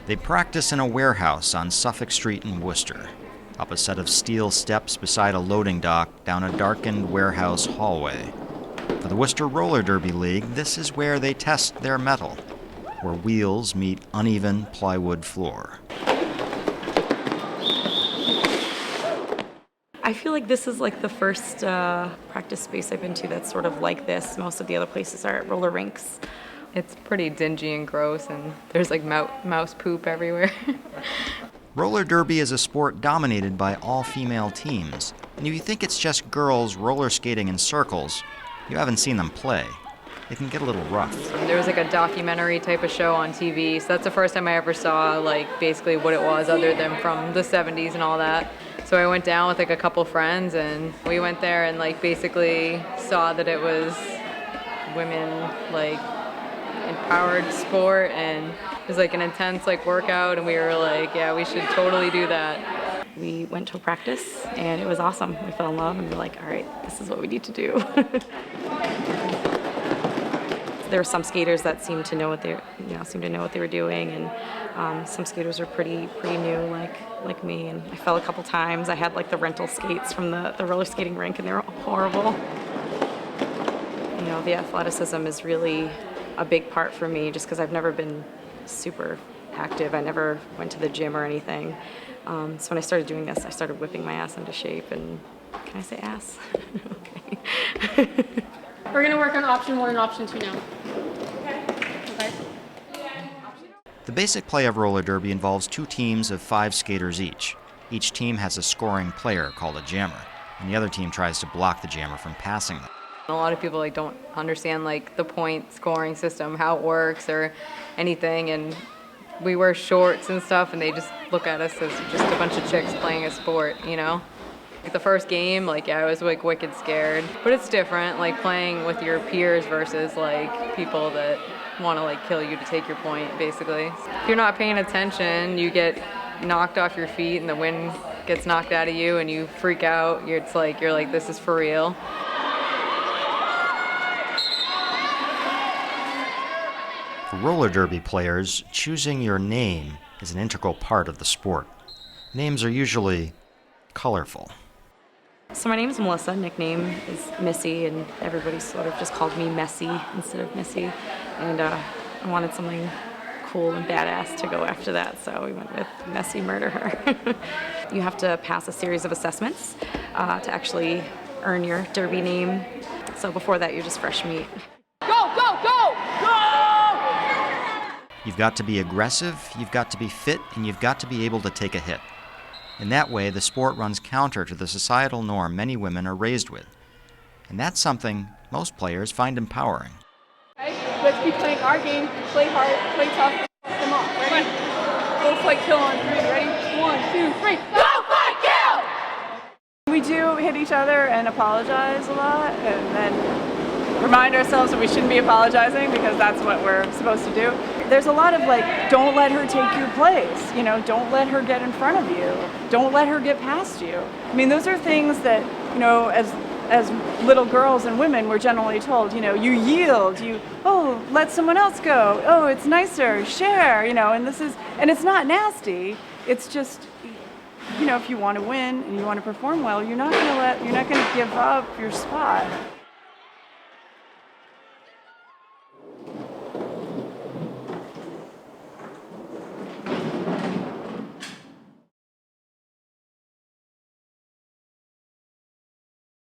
They practice in a warehouse on Suffolk Street in Worcester, up a set of steel steps beside a loading dock down a darkened warehouse hallway. For the Worcester Roller Derby League, this is where they test their mettle, where wheels meet uneven plywood floor. I feel like this is like the first practice space I've been to that's sort of like this. Most of the other places are at roller rinks. It's pretty dingy and gross, and there's like mouse poop everywhere. Roller derby is a sport dominated by all-female teams, and if you think it's just girls roller skating in circles, you haven't seen them play. It can get a little rough. There was like a documentary type of show on TV, so that's the first time I ever saw like basically what it was other than from the 70s and all that. So I went down with like a couple friends, and we went there and like basically saw that it was women like empowered sport, and it was like an intense like workout, and we were like, yeah, we should totally do that. We went to a practice and it was awesome. We fell in love and we were like, all right, this is what we need to do. There were some skaters that seemed to know what they were doing, and some skaters are pretty new, like me. And I fell a couple times. I had like the rental skates from the roller skating rink, and they were horrible. You know, the athleticism is really a big part for me, just because I've never been super active. I never went to the gym or anything. So when I started doing this, I started whipping my ass into shape. And can I say ass? Okay. We're going to work on option 1 and option 2 now. Okay. The basic play of roller derby involves 2 teams of 5 skaters each. Each team has a scoring player called a jammer, and the other team tries to block the jammer from passing them. A lot of people like don't understand like the point scoring system, how it works or anything, and we wear shorts and stuff, and they just look at us as just a bunch of chicks playing a sport, you know? Like the first game, like yeah, I was like wicked scared, but it's different, like playing with your peers versus like people that want to like kill you to take your point, basically. If you're not paying attention, you get knocked off your feet and the wind gets knocked out of you and you freak out. You're like, this is for real. For roller derby players, choosing your name is an integral part of the sport. Names are usually colorful. So my name is Melissa, nickname is Missy, and everybody sort of just called me Messy instead of Missy. And I wanted something cool and badass to go after that, so we went with Messy Murder Her. You have to pass a series of assessments to actually earn your derby name. So before that, you're just fresh meat. Go, go, go! You've got to be aggressive, you've got to be fit, and you've got to be able to take a hit. In that way, the sport runs counter to the societal norm many women are raised with. And that's something most players find empowering. Okay, let's keep playing our game. Play hard, play tough, come on, ready? Go fight, kill on 3, ready? 1, 2, 3, go fight, kill! We do hit each other and apologize a lot, and then remind ourselves that we shouldn't be apologizing because that's what we're supposed to do. There's a lot of like, don't let her take your place, you know, don't let her get in front of you, don't let her get past you. I mean, those are things that, you know, as little girls and women we're generally told, you know, you yield, let someone else go, oh, it's nicer, share, you know, and it's not nasty, it's just, you know, if you want to win and you want to perform well, you're not going to give up your spot.